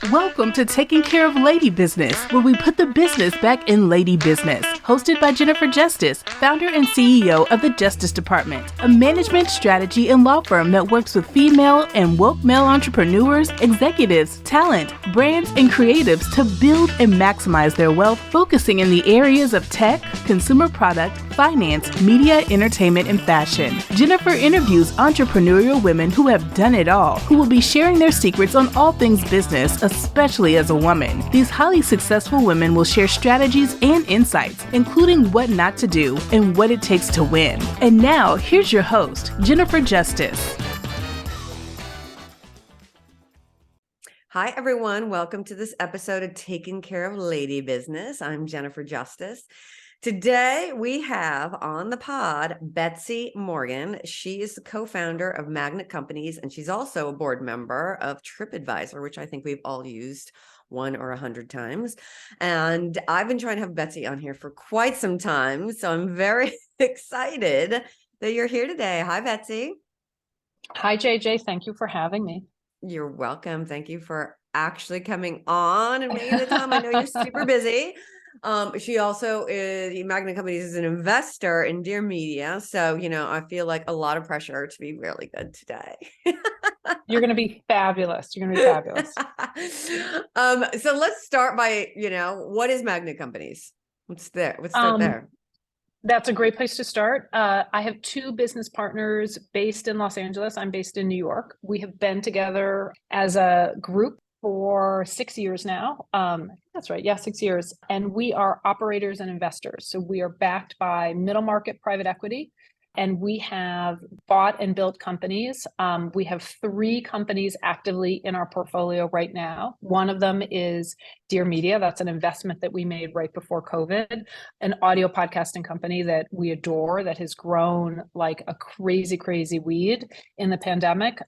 Welcome to Taking Care of Lady Business, where we put the business back in lady business. Hosted by Jennifer Justice, founder and CEO of the Justice Department, a management strategy and law firm that works with female and woke male entrepreneurs, executives, talent, brands, and creatives to build and maximize their wealth, focusing in the areas of tech, consumer product, finance, media, entertainment, and fashion. Jennifer interviews entrepreneurial women who have done it all, who will be sharing their secrets on all things business, especially as a woman. These highly successful women will share strategies and insights, including what not to do and what it takes to win. And now, here's your host, Jennifer Justice. Hi, everyone. Welcome to this episode of Taking Care of Lady Business. I'm Jennifer Justice. Today, we have on the pod Betsy Morgan. She is the co-founder of Magnet Companies, and she's also a board member of TripAdvisor, which I think we've all used 1 or 100 times. And I've been trying to have Betsy on here for quite some time, so I'm very excited that you're here today. Hi, Betsy. Hi, JJ. Thank you for having me. You're welcome. Thank you for actually coming on and making the time. I know you're super busy. She also is, Magnet Companies is an investor in Dear Media. So, I feel like a lot of pressure to be really good today. You're going to be fabulous. You're going to be fabulous. So let's start by, what is Magnet Companies? Let's start there. That's a great place to start. I have 2 business partners based in Los Angeles. I'm based in New York. We have been together as a group for 6 years now. That's right. Yeah, 6 years. And we are operators and investors. So we are backed by middle market private equity. And we have bought and built companies. We have 3 companies actively in our portfolio right now. One of them is Dear Media. That's an investment that we made right before COVID, an audio podcasting company that we adore that has grown like a crazy, crazy weed in the pandemic,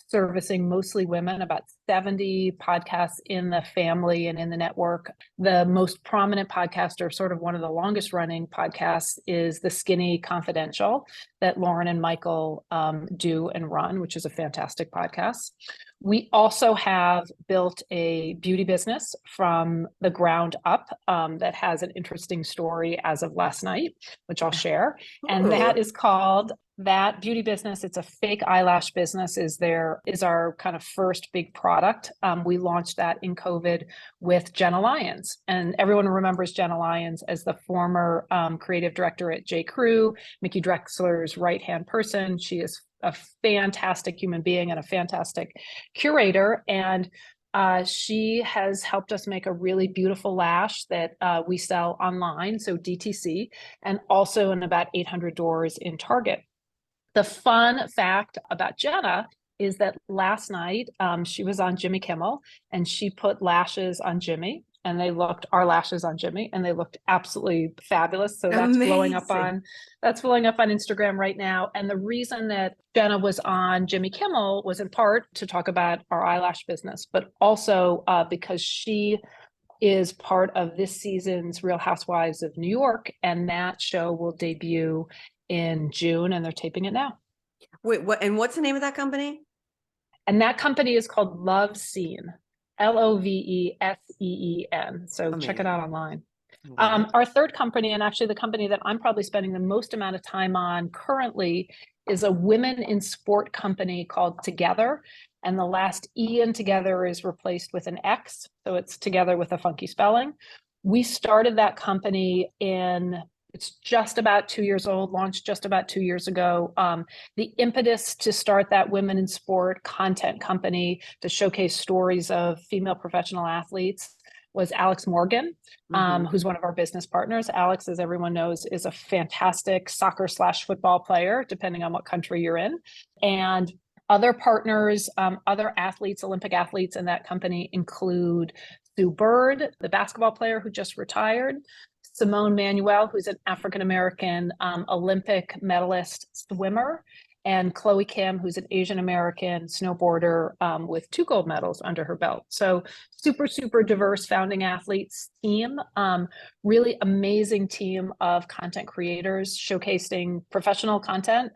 servicing mostly women, about 70 podcasts in the family and in the network. The most prominent podcaster, sort of one of the longest running podcasts, is The Skinny Confidential that Lauren and Michael do and run, which is a fantastic podcast. We also have built a beauty business from the ground up that has an interesting story as of last night, which I'll share. And that is called That Beauty Business. It's a fake eyelash business is our kind of first big product. We launched that in COVID with Jenna Lyons. And everyone remembers Jenna Lyons as the former creative director at J.Crew, Mickey Drexler's right-hand person. She is a fantastic human being and a fantastic curator. And she has helped us make a really beautiful lash that we sell online, so DTC, and also in about 800 doors in Target. The fun fact about Jenna is that last night she was on Jimmy Kimmel and she put lashes on Jimmy, and our lashes on Jimmy, and they looked absolutely fabulous. So that's blowing up on Instagram right now. And the reason that Jenna was on Jimmy Kimmel was in part to talk about our eyelash business, but also because she is part of this season's Real Housewives of New York, and that show will debut in June, and they're taping it now. Wait, what? And what's the name of that company? And that company is called Love Scene, Loveseen. So Amazing. Check it out online. Our third company, and actually the company that I'm probably spending the most amount of time on currently, is a women in sport company called Togethxr. And the last E in Together is replaced with an X. So it's Together with a funky spelling. We started that company it's just about 2 years old, launched just about 2 years ago. The impetus to start that women in sport content company to showcase stories of female professional athletes was Alex Morgan, who's one of our business partners. Alex, as everyone knows, is a fantastic soccer/football player, depending on what country you're in. And other partners, other athletes, Olympic athletes in that company include Sue Bird, the basketball player who just retired, Simone Manuel, who's an African-American Olympic medalist swimmer, and Chloe Kim, who's an Asian American snowboarder with 2 gold medals under her belt. So super, super diverse founding athletes team, really amazing team of content creators showcasing professional content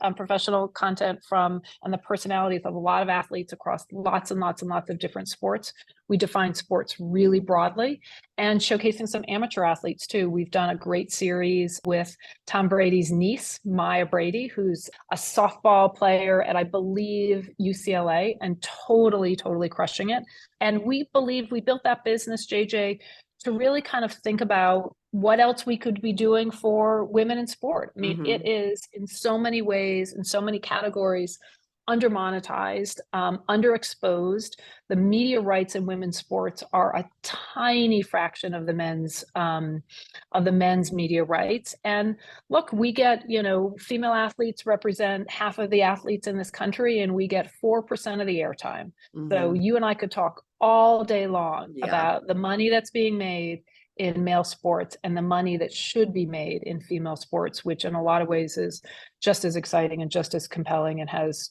from, and the personalities of a lot of athletes across lots and lots and lots of different sports. We define sports really broadly, and showcasing some amateur athletes too. We've done a great series with Tom Brady's niece, Maya Brady, who's a softball player at, I believe, UCLA, and totally, totally crushing it. And we believe we built that business, JJ, to really kind of think about what else we could be doing for women in sport. I mean, it is in so many ways, in so many categories, undermonetized, underexposed. The media rights in women's sports are a tiny fraction of the men's media rights. And look, we get, female athletes represent half of the athletes in this country, and we get 4% of the airtime. So you and I could talk all day long about the money that's being made in male sports and the money that should be made in female sports, which in a lot of ways is just as exciting and just as compelling and has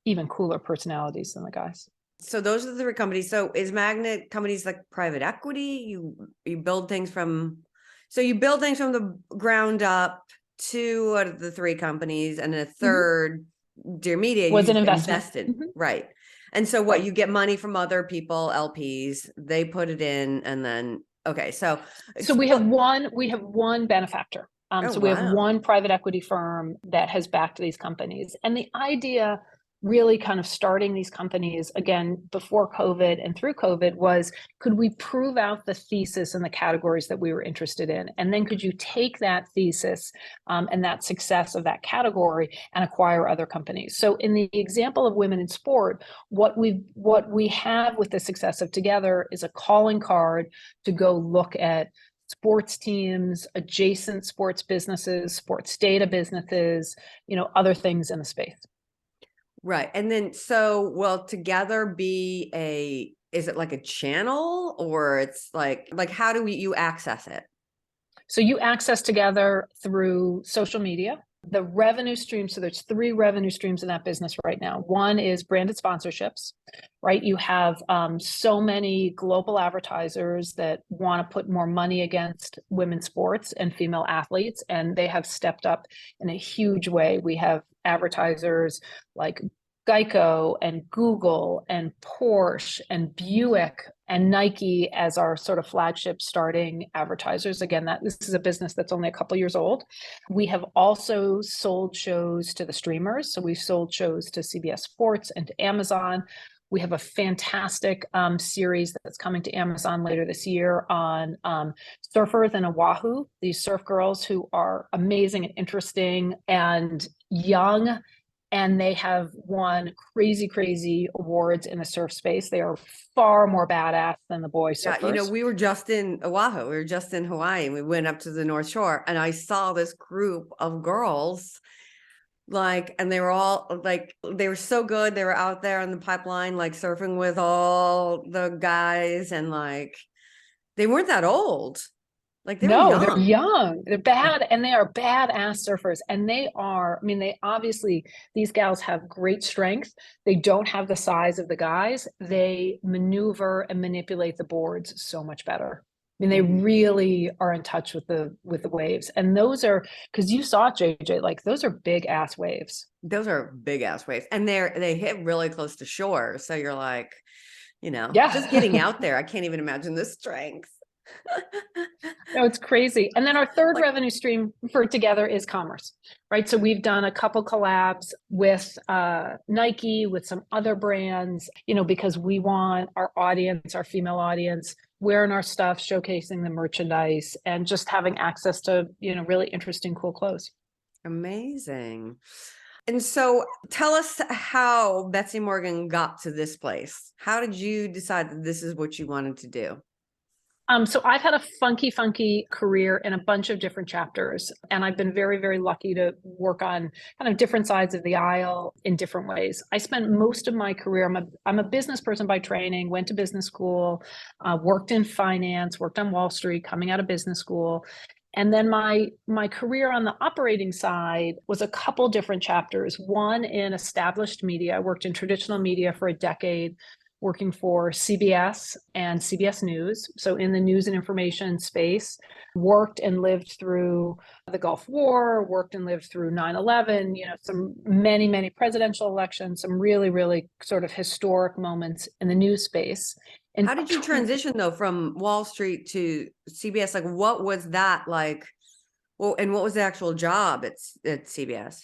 even cooler personalities than the guys. So those are the 3 companies. So is Magnet companies like private equity? You build things from the ground up. 2 out of the 3 companies, and a third, Dear Media, was you an investment. Invested. Right. And so what, you get money from other people, LPs, they put it in, and then, okay. So we have one benefactor. So we have one private equity firm that has backed these companies. And the idea really kind of starting these companies again before COVID and through COVID was, could we prove out the thesis in the categories that we were interested in? And then could you take that thesis and that success of that category and acquire other companies? So in the example of women in sport, what we have with the success of Togethxr is a calling card to go look at sports teams, adjacent sports businesses, sports data businesses, other things in the space. Right. And then, will Togethxr be is it like a channel, or it's like how do you access it? So you access Togethxr through social media. The revenue stream, so there's 3 revenue streams in that business right now. One is branded sponsorships, right? You have so many global advertisers that want to put more money against women's sports and female athletes, and they have stepped up in a huge way. We have advertisers like Geico and Google and Porsche and Buick and Nike as our sort of flagship starting advertisers. Again, this is a business that's only a couple years old. We have also sold shows to the streamers. So we've sold shows to CBS Sports and to Amazon. We have a fantastic series that's coming to Amazon later this year on surfers in Oahu, these surf girls who are amazing and interesting and young. And they have won crazy, crazy awards in the surf space. They are far more badass than the boy surfers. Yeah, we were just in Oahu. We were just in Hawaii. And we went up to the North Shore, and I saw this group of girls, and they were all they were so good. They were out there on the pipeline, surfing with all the guys, and they weren't that old. They're young. They're bad, and they are badass surfers. And these gals have great strength. They don't have the size of the guys. They maneuver and manipulate the boards so much better. They really are in touch with the waves. And those are, because you saw it, JJ, those are big ass waves. Those are big ass waves. And they hit really close to shore. So you're just getting out there. I can't even imagine the strength. No, it's crazy. And then our third revenue stream for Togethxr is commerce, right? So we've done a couple collabs with Nike, with some other brands, because we want our audience, our female audience, wearing our stuff, showcasing the merchandise, and just having access to, really interesting, cool clothes. Amazing. And so tell us how Betsy Morgan got to this place. How did you decide that this is what you wanted to do? So I've had a funky career in a bunch of different chapters, and I've been very, very lucky to work on kind of different sides of the aisle in different ways. I spent most of my career, I'm a business person by training, went to business school, worked in finance, worked on Wall Street, coming out of business school. And then my career on the operating side was a couple different chapters. One in established media. I worked in traditional media for a decade, working for CBS and CBS News. So in the news and information space, worked and lived through the Gulf War, worked and lived through 9/11, some many presidential elections, some really, really sort of historic moments in the news space. And how did you transition though from Wall Street to CBS? Like, what was that like? Well, and what was the actual job at CBS?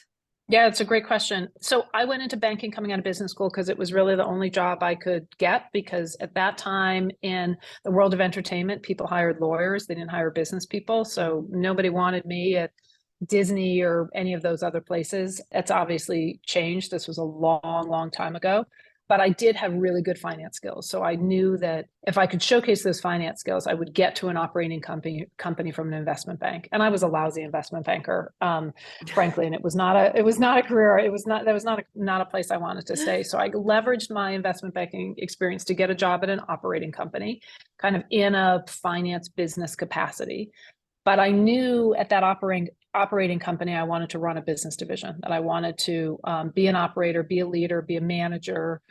Yeah, it's a great question. So I went into banking coming out of business school because it was really the only job I could get, because at that time in the world of entertainment, people hired lawyers. They didn't hire business people. So nobody wanted me at Disney or any of those other places. It's obviously changed. This was a long time ago. But I did have really good finance skills. So I knew that if I could showcase those finance skills, I would get to an operating company from an investment bank. And I was a lousy investment banker, frankly. And it was not a career. That was not a place I wanted to stay. So I leveraged my investment banking experience to get a job at an operating company, kind of in a finance business capacity. But I knew at that operating company, I wanted to run a business division, that I wanted to be an operator, be a leader, be a manager,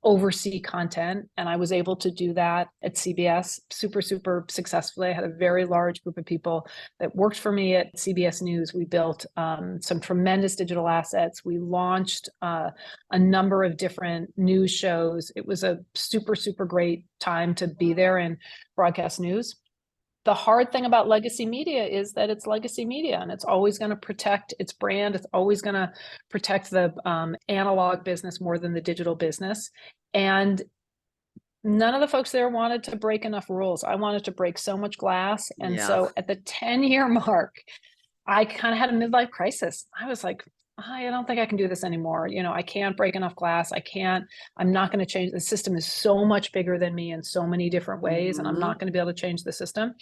oversee content. And I was able to do that at CBS super successfully. I had a very large group of people that worked for me at CBS News. We built some tremendous digital assets. We launched a number of different news shows. It was a super great time to be there in broadcast news. The hard thing about legacy media is that it's legacy media, and it's always going to protect its brand. It's always going to protect the analog business more than the digital business. And none of the folks there wanted to break enough rules. I wanted to break so much glass. And so at the 10-year mark, I kind of had a midlife crisis. I was like, I don't think I can do this anymore. I can't break enough glass. I'm not going to change. The system is so much bigger than me in so many different ways, and I'm not going to be able to change the system.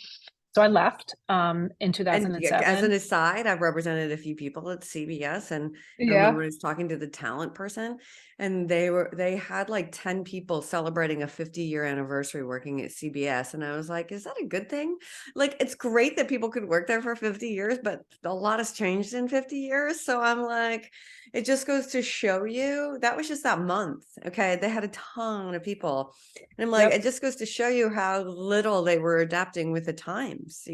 So I left in 2007. And as an aside, I've represented a few people at CBS, and I remember I was talking to the talent person, and they had like 10 people celebrating a 50-year anniversary working at CBS. And I was like, is that a good thing? Like, it's great that people could work there for 50 years, but a lot has changed in 50 years. So I'm like, it just goes to show you, that was just that month. Okay. They had a ton of people. And I'm like, it just goes to show you how little they were adapting with the times,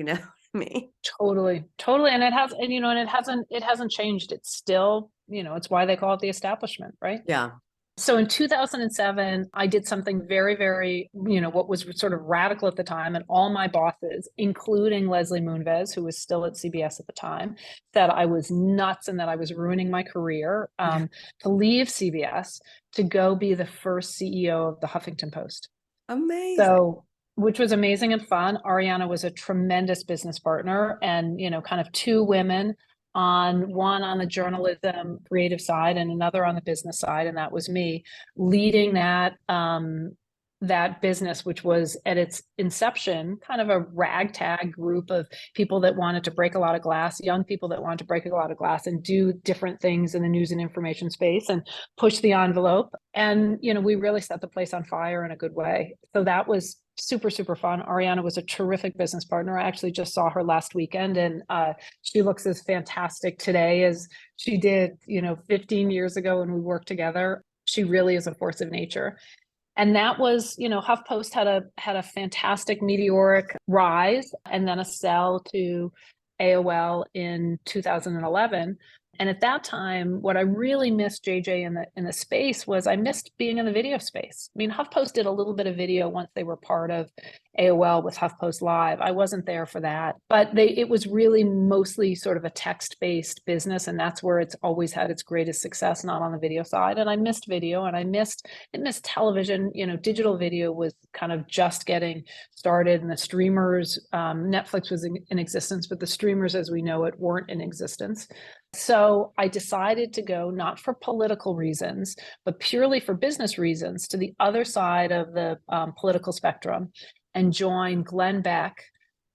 me. Totally. And it hasn't changed. It's still, it's why they call it the establishment, right? Yeah. So in 2007, I did something very, what was sort of radical at the time. And all my bosses, including Leslie Moonves, who was still at CBS at the time, said I was nuts and that I was ruining my career to leave CBS to go be the first CEO of the Huffington Post. Amazing. So, which was amazing and fun. Ariana was a tremendous business partner, and, kind of two women, one on the journalism creative side and another on the business side. And that was me leading that business, which was at its inception, kind of a ragtag group of people that wanted to break a lot of glass, young people that wanted to break a lot of glass and do different things in the news and information space and push the envelope. And, we really set the place on fire in a good way. So that was super fun. Ariana was a terrific business partner. I actually just saw her last weekend, and she looks as fantastic today as she did, 15 years ago when we worked together. She really is a force of nature. And that was, HuffPost had a fantastic meteoric rise and then a sell to AOL in 2011. And at that time, what I really missed, JJ, in the space was I missed being in the video space. I mean, HuffPost did a little bit of video once they were part of AOL with HuffPost Live. I wasn't there for that, but it was really mostly sort of a text-based business, and that's where it's always had its greatest success, not on the video side. And I missed video, and I missed television. Digital video was kind of just getting started, and the streamers, Netflix was in existence, but the streamers as we know it weren't in existence. So I decided to go, not for political reasons, but purely for business reasons, to the other side of the political spectrum and join Glenn Beck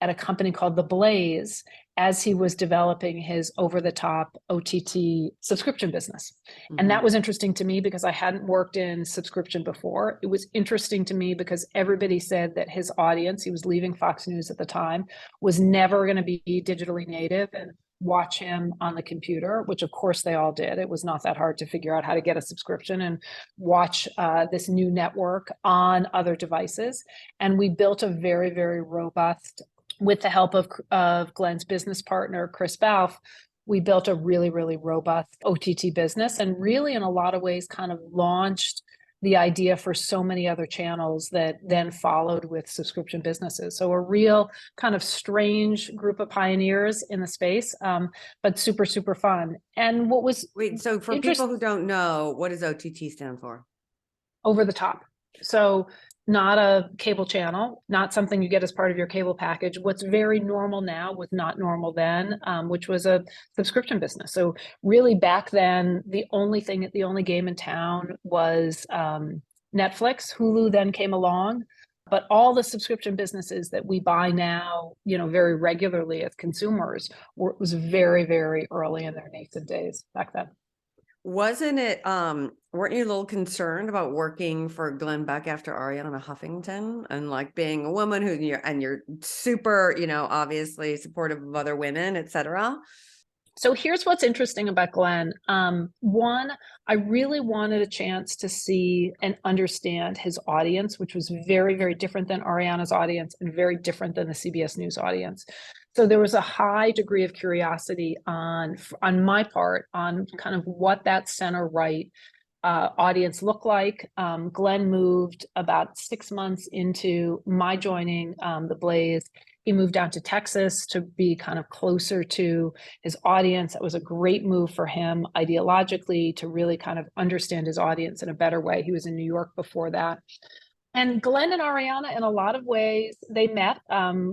at a company called The Blaze. as he was developing his over-the-top OTT subscription business. And that was interesting to me because I hadn't worked in subscription before. It was interesting to me because everybody said that his audience, he was leaving Fox News at the time, was never going to be digitally native and watch him on the computer, which of course they all did. It was not that hard to figure out how to get a subscription and watch this new network on other devices. And we built a very, very robust, with the help of Glenn's business partner, Chris Balfe, we built a really, really robust OTT business and really in a lot of ways kind of launched the idea for so many other channels that then followed with subscription businesses. So a real kind of strange group of pioneers in the space, but super, super fun. And what was so for people who don't know, what does OTT stand for? Over the top. So not a cable channel, not something you get as part of your cable package. What's very normal now was not normal then, which was a subscription business. So really back then, the only game in town was Netflix. Hulu then came along, but all the subscription businesses that we buy now, very regularly as consumers, was very, very early in their nascent days back then. Wasn't it, weren't you a little concerned about working for Glenn Beck after Ariana Huffington and like being a woman you're super, obviously supportive of other women, et cetera? So here's what's interesting about Glenn. One, I really wanted a chance to see and understand his audience, which was very, very different than Ariana's audience and very different than the CBS News audience. So there was a high degree of curiosity on my part on kind of what that center right audience looked like. Glenn moved about 6 months into my joining the Blaze. He moved down to Texas to be kind of closer to his audience. It was a great move for him ideologically to really kind of understand his audience in a better way. He was in New York before that. And Glenn and Ariana, in a lot of ways, they met.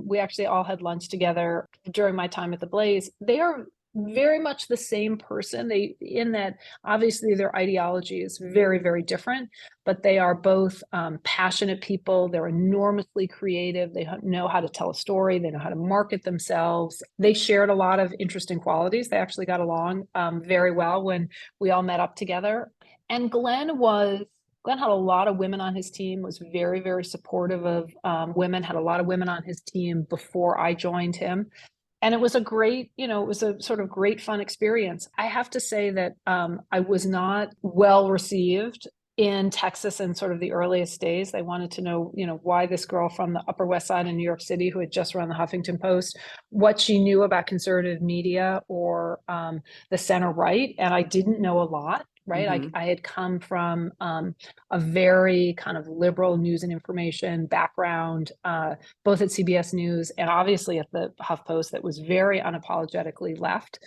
We actually all had lunch together during my time at the Blaze. They are very much the same person. In that obviously their ideology is very, very different, but they are both passionate people. They're enormously creative. They know how to tell a story. They know how to market themselves. They shared a lot of interesting qualities. They actually got along very well when we all met up together. And Glenn had a lot of women on his team, was very, very supportive of women, had a lot of women on his team before I joined him. And it was it was a sort of great fun experience. I have to say that I was not well received in Texas in sort of the earliest days. They wanted to know, why this girl from the Upper West Side in New York City who had just run the Huffington Post, what she knew about conservative media or the center right. And I didn't know a lot. Right. Mm-hmm. I had come from a very kind of liberal news and information background, both at CBS News and obviously at the HuffPost that was very unapologetically left.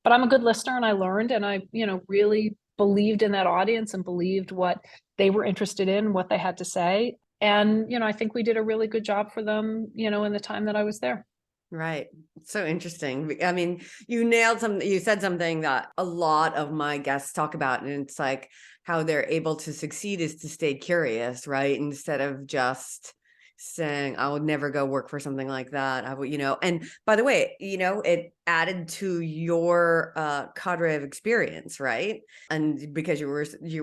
But I'm a good listener and I learned and I, really believed in that audience and believed what they were interested in, what they had to say. And, I think we did a really good job for them, in the time that I was there. Right. So interesting. I mean, you said something that a lot of my guests talk about, and it's like how they're able to succeed is to stay curious, right? Instead of just saying, I would never go work for something like that. I would, and by the way, it added to your cadre of experience, right? And because you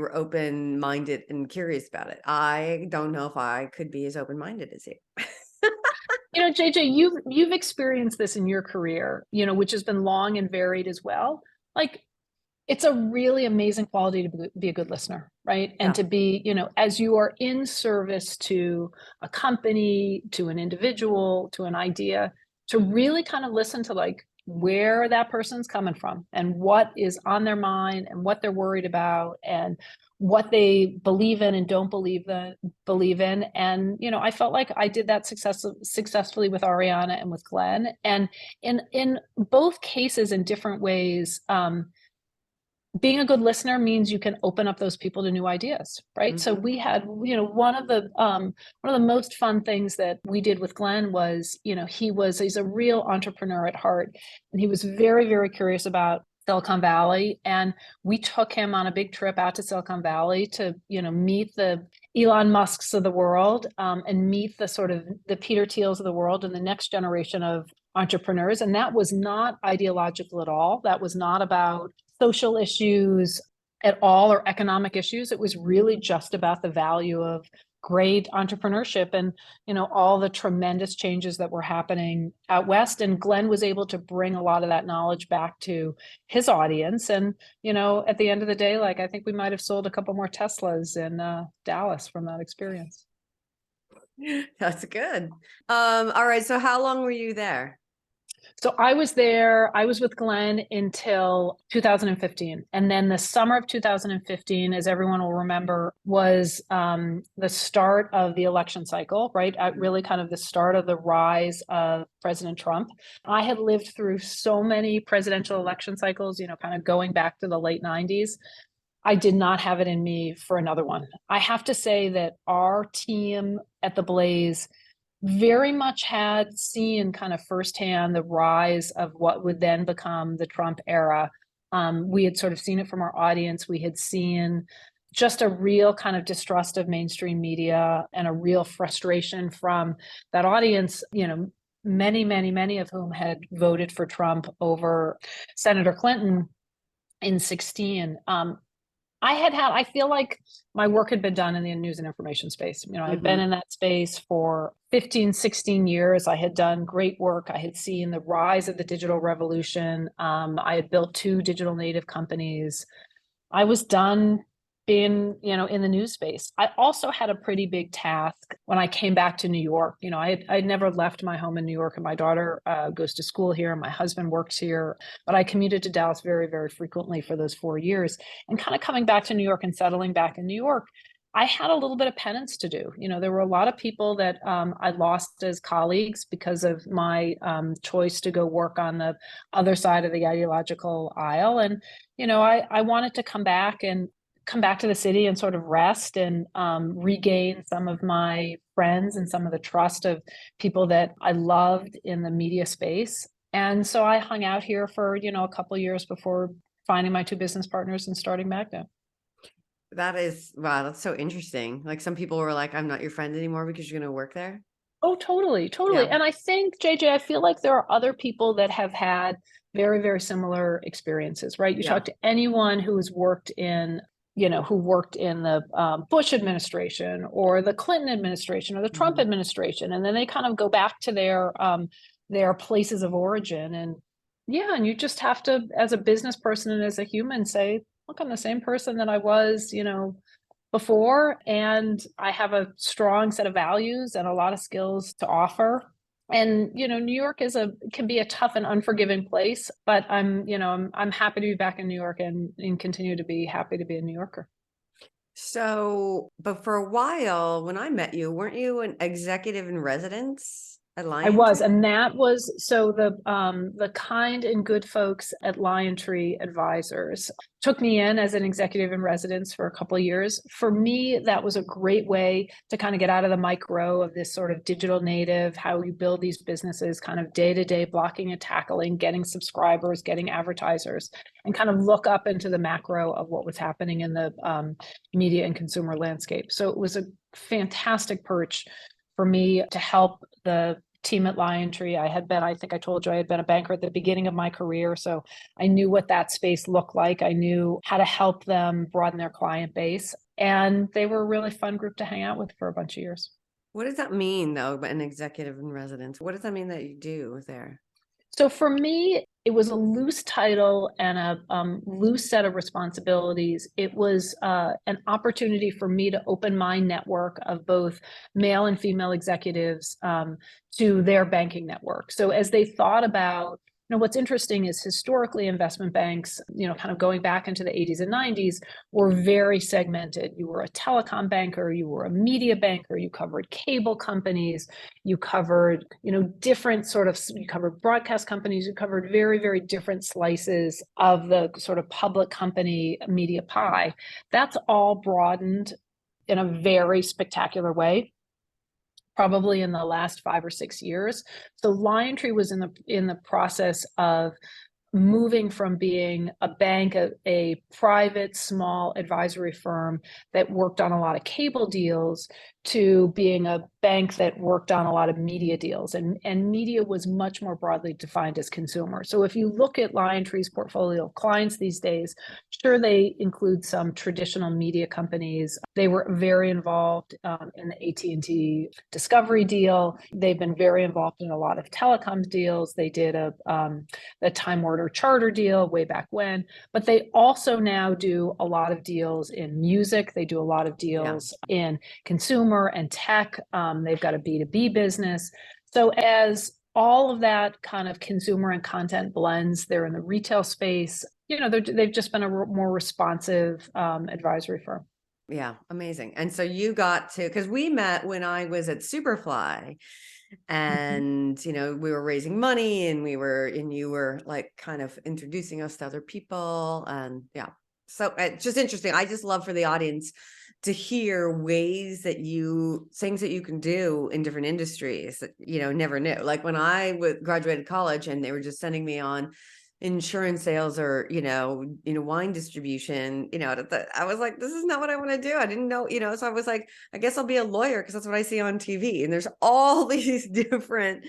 were open-minded and curious about it. I don't know if I could be as open-minded as you. JJ, you've experienced this in your career, which has been long and varied as well. Like, it's a really amazing quality to be a good listener, right? And to be, as you are in service to a company, to an individual, to an idea, to really kind of listen to like where that person's coming from and what is on their mind and what they're worried about and what they believe in and don't believe in. And, I felt like I did that successfully with Ariana and with Glenn. And in both cases in different ways, being a good listener means you can open up those people to new ideas, right? Mm-hmm. So we had, one of the most fun things that we did with Glenn was, he's a real entrepreneur at heart, and he was very, very curious about Silicon Valley. And we took him on a big trip out to Silicon Valley to, meet the Elon Musks of the world, and meet the sort of the Peter Thiels of the world and the next generation of entrepreneurs. And that was not ideological at all. That was not about social issues at all or economic issues. It was really just about the value of great entrepreneurship and all the tremendous changes that were happening out west. And Glenn was able to bring a lot of that knowledge back to his audience. And at the end of the day, like, I think we might have sold a couple more Teslas in Dallas from that experience. That's good. All right, so how long were you there? So I was with Glenn until 2015. And then the summer of 2015, as everyone will remember, was the start of the election cycle, right? Really kind of the start of the rise of President Trump. I had lived through so many presidential election cycles, kind of going back to the late 90s. I did not have it in me for another one. I have to say that our team at the Blaze very much had seen kind of firsthand the rise of what would then become the Trump era. We had sort of seen it from our audience. We had seen just a real kind of distrust of mainstream media and a real frustration from that audience, many of whom had voted for Trump over Senator Clinton in 2016. I feel like my work had been done in the news and information space. I'd been in that space for 15, 16 years. I had done great work. I had seen the rise of the digital revolution. I had built 2 digital native companies. I was done being, in the news space. I also had a pretty big task when I came back to New York. I'd never left my home in New York, and my daughter goes to school here, and my husband works here. But I commuted to Dallas very, very frequently for those 4 years. And kind of coming back to New York and settling back in New York, I had a little bit of penance to do. There were a lot of people that I lost as colleagues because of my choice to go work on the other side of the ideological aisle. And, I wanted to come back to the city and sort of rest and regain some of my friends and some of the trust of people that I loved in the media space. And so I hung out here for, a couple of years before finding my 2 business partners and starting Magna. Wow, that's so interesting. Like, some people were like, I'm not your friend anymore because you're going to work there. Oh, totally. Yeah. And I think, JJ, I feel like there are other people that have had very, very similar experiences, right? You talk to anyone who's worked in the Bush administration or the Clinton administration or the Trump administration, and then they kind of go back to their places of origin. And you just have to, as a business person and as a human, say, look, I'm the same person that I was, before, and I have a strong set of values and a lot of skills to offer. And New York can be a tough and unforgiving place, but I'm happy to be back in New York and continue to be happy to be a New Yorker. So, but for a while, when I met you, weren't you an executive in residence at Lion I was, Tree? and that was so the kind and good folks at Lion Tree Advisors took me in as an executive in residence for a couple of years. For me, that was a great way to kind of get out of the micro of this sort of digital native, how you build these businesses, kind of day-to-day blocking and tackling, getting subscribers, getting advertisers, and kind of look up into the macro of what was happening in the media and consumer landscape. So it was a fantastic perch for me to help the team at Lion Tree. I think I told you I had been a banker at the beginning of my career. So I knew what that space looked like. I knew how to help them broaden their client base. And they were a really fun group to hang out with for a bunch of years. What does that mean, though, an executive in residence? What does that mean that you do there? So for me, it was a loose title and a loose set of responsibilities. It was an opportunity for me to open my network of both male and female executives to their banking network. So as they thought about, what's interesting is historically investment banks, kind of going back into the 80s and 90s, were very segmented. You were a telecom banker, you were a media banker, you covered cable companies, you covered, you covered broadcast companies, you covered very, very different slices of the sort of public company media pie. That's all broadened in a very spectacular way, probably in the last 5 or 6 years. So Lion Tree was in the process of moving from being a bank, a private small advisory firm that worked on a lot of cable deals, to being a bank that worked on a lot of media deals. And media was much more broadly defined as consumer. So if you look at LionTree's portfolio of clients these days, sure, they include some traditional media companies. They were very involved in the AT&T Discovery deal. They've been very involved in a lot of telecoms deals. They did a Time Warner Charter deal way back when, but they also now do a lot of deals in music. They do a lot of deals in consumer and tech. They've got a B2B business. So as all of that kind of consumer and content blends, they're in the retail space. They've just been a more responsive advisory firm. Yeah, amazing. And so you got to, because we met when I was at Superfly, and we were raising money, and you were like kind of introducing us to other people, and so it's just interesting. I just love for the audience to hear things that you can do in different industries that never knew. Like when I graduated college and they were just sending me on insurance sales or wine distribution, I was like, this is not what I want to do. I didn't know, so I was like, I guess I'll be a lawyer because that's what I see on TV. And there's all these different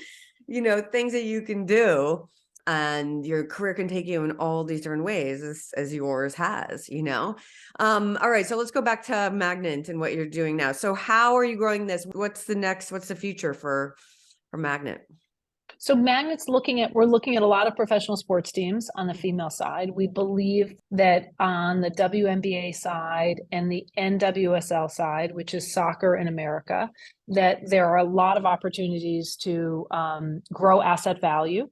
things that you can do, and your career can take you in all these different ways, as yours has. All right, so let's go back to Magnet and what you're doing now. So how are you growing this? What's the future for Magnet? So Magnet's we're looking at a lot of professional sports teams on the female side. We believe that on the WNBA side and the NWSL side, which is soccer in America, that there are a lot of opportunities to grow asset value.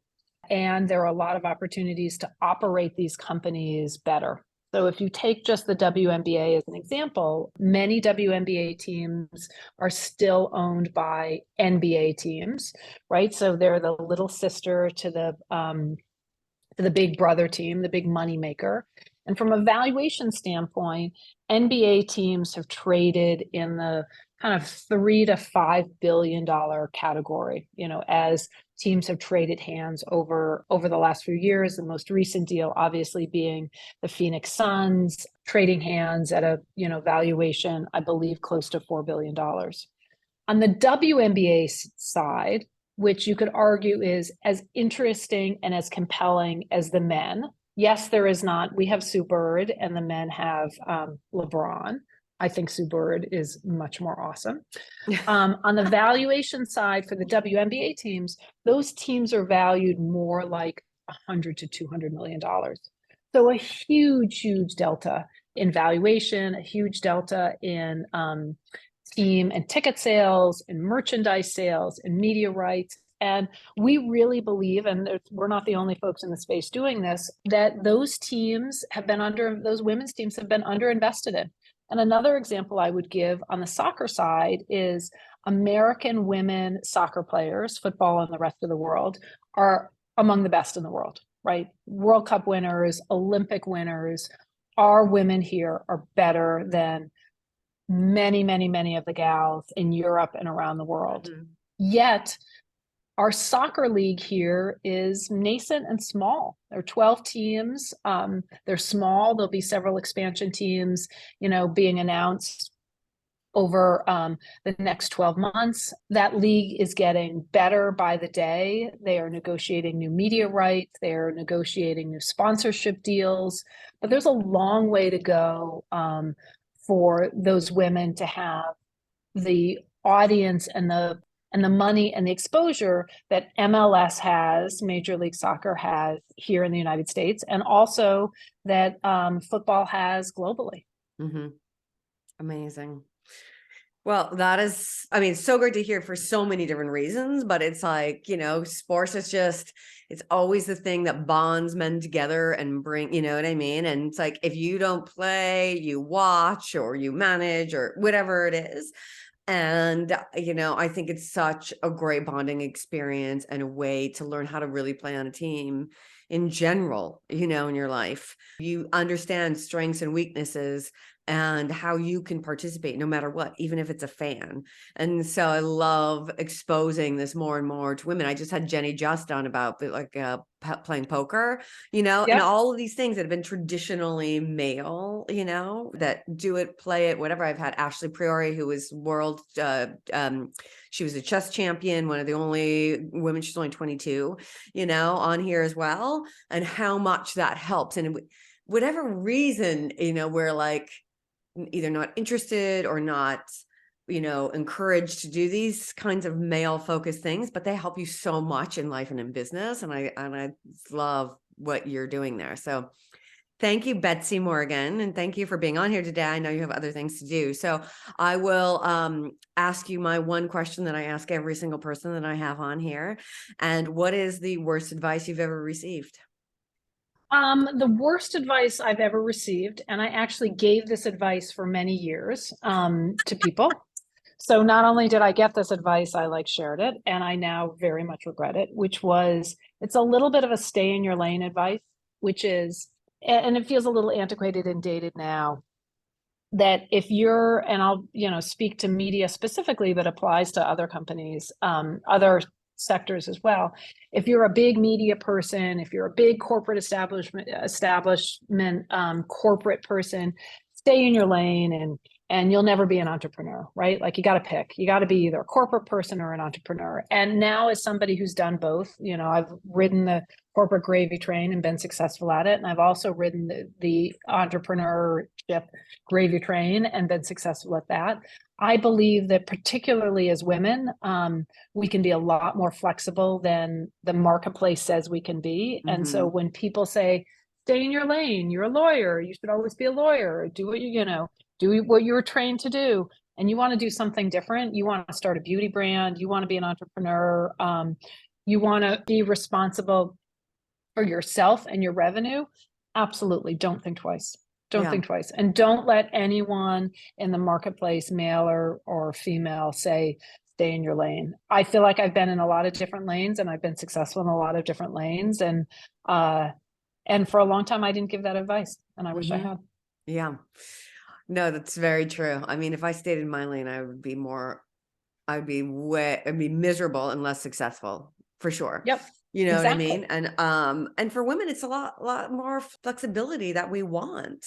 And there are a lot of opportunities to operate these companies better. So if you take just the WNBA as an example, many WNBA teams are still owned by NBA teams, right? So they're the little sister to the big brother team, the big money maker. And from a valuation standpoint, NBA teams have traded in the kind of $3 to $5 billion category, as teams have traded hands over the last few years. The most recent deal, obviously, being the Phoenix Suns trading hands at a valuation, I believe, close to $4 billion. On the WNBA side, which you could argue is as interesting and as compelling as the men. Yes, there is not. We have Sue Bird and the men have LeBron. I think Sue Bird is much more awesome. On the valuation side for the WNBA teams, those teams are valued more like $100 to $200 million. So a huge, huge delta in valuation, a huge delta in team and ticket sales and merchandise sales and media rights. And we really believe, and we're not the only folks in the space doing this, that those women's teams have been underinvested in. And another example I would give on the soccer side is American women soccer players, football and the rest of the world, are among the best in the world, right? World Cup winners, Olympic winners. Our women here are better than many, many, many of the gals in Europe and around the world. Mm-hmm. Yet, our soccer league here is nascent and small. There are 12 teams. They're small. There'll be several expansion teams, being announced over the next 12 months. That league is getting better by the day. They are negotiating new media rights. They're negotiating new sponsorship deals. But there's a long way to go for those women to have the audience and the money and the exposure that MLS has, Major League Soccer has here in the United States, and also that football has globally. Mm-hmm. Amazing. Well, that is, so great to hear for so many different reasons, but it's like, sports is it's always the thing that bonds men together and bring, you know what I mean? And it's like, if you don't play, you watch or you manage or whatever it is. And, I think it's such a great bonding experience and a way to learn how to really play on a team in general, in your life. You understand strengths and weaknesses and how you can participate no matter what, even if it's a fan. And so I love exposing this more and more to women. I just had Jenny Just on about playing poker, and all of these things that have been traditionally male, that do it, play it, whatever. I've had Ashley Priori, who was world, she was a chess champion, one of the only women, she's only 22, on here as well, and how much that helps. And whatever reason, we're like, either not interested or not, encouraged to do these kinds of male focused things, but they help you so much in life and in business. And I love what you're doing there. So thank you, Betsy Morgan. And thank you for being on here today. I know you have other things to do. So I will ask you my one question that I ask every single person that I have on here. And what is the worst advice you've ever received? The worst advice I've ever received, and I actually gave this advice for many years to people. So not only did I get this advice, I shared it, and I now very much regret it, which was, it's a little bit of a stay in your lane advice, which is, and it feels a little antiquated and dated now, that if you're, and I'll, speak to media specifically, but applies to other companies, other sectors as well. If you're a big media person, if you're a big corporate establishment, corporate person, stay in your lane and you'll never be an entrepreneur, right? Like, you got to pick, you got to be either a corporate person or an entrepreneur. And now, as somebody who's done both, I've ridden the corporate gravy train and been successful at it. And I've also ridden the entrepreneurship gravy train and been successful at that. I believe that particularly as women, we can be a lot more flexible than the marketplace says we can be. And so when people say, stay in your lane, you're a lawyer, you should always be a lawyer, do what do what you were trained to do, and you want to do something different, you want to start a beauty brand, you want to be an entrepreneur, you want to be responsible for yourself and your revenue, absolutely, don't think twice. Don't think twice. And don't let anyone in the marketplace, male or female, say, stay in your lane. I feel like I've been in a lot of different lanes and I've been successful in a lot of different lanes. And for a long time, I didn't give that advice. And I wish I had. Yeah. No, that's very true. I mean, if I stayed in my lane, I'd be miserable and less successful, for sure. Yep. You know exactly. what I mean? And for women, it's a lot more flexibility that we want,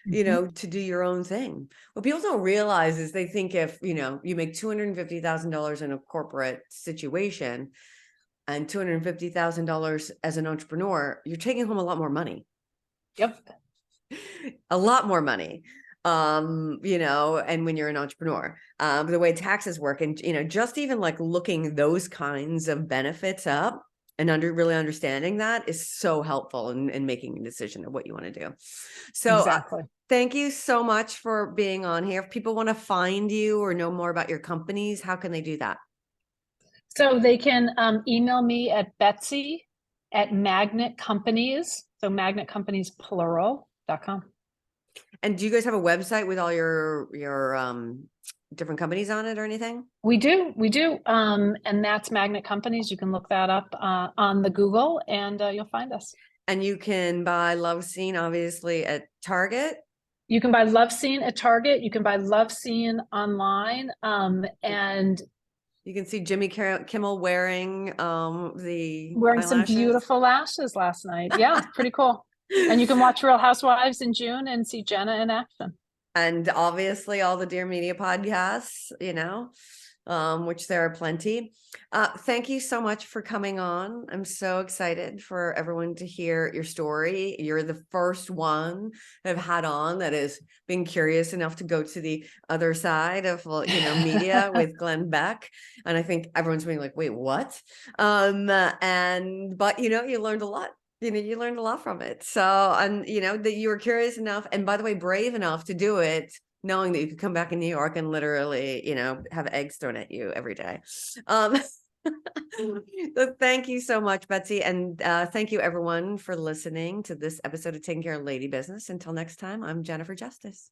to do your own thing. What people don't realize is they think if, you make $250,000 in a corporate situation and $250,000 as an entrepreneur, you're taking home a lot more money. Yep. A lot more money. And when you're an entrepreneur, the way taxes work, and, just even looking those kinds of benefits up and really understanding that is so helpful in making a decision of what you want to do. So exactly. Thank you so much for being on here. If people want to find you or know more about your companies, how can they do that? So they can email me at Betsy@magnetcompanies. So magnetcompanies plural.com. And do you guys have a website with all your different companies on it or anything? We do. And that's Magnet Companies. You can look that up on the Google and you'll find us. And you can buy Love Scene, obviously, at Target. You can buy Love Scene at Target. You can buy Love Scene online. And you can see Jimmy Kimmel wearing some beautiful lashes last night. Yeah, pretty cool. And you can watch Real Housewives in June and see Jenna in action. And obviously all the Dear Media podcasts, which there are plenty. Thank you so much for coming on. I'm so excited for everyone to hear your story. You're the first one I've had on that has been curious enough to go to the other side of, media with Glenn Beck. And I think everyone's being like, wait, what? But you learned a lot. You learned a lot from it. So, and that you were curious enough, and by the way, brave enough to do it, knowing that you could come back in New York and literally, have eggs thrown at you every day. So thank you so much, Betsy. And thank you everyone for listening to this episode of Taking Care of Lady Business. Until next time, I'm Jennifer Justice.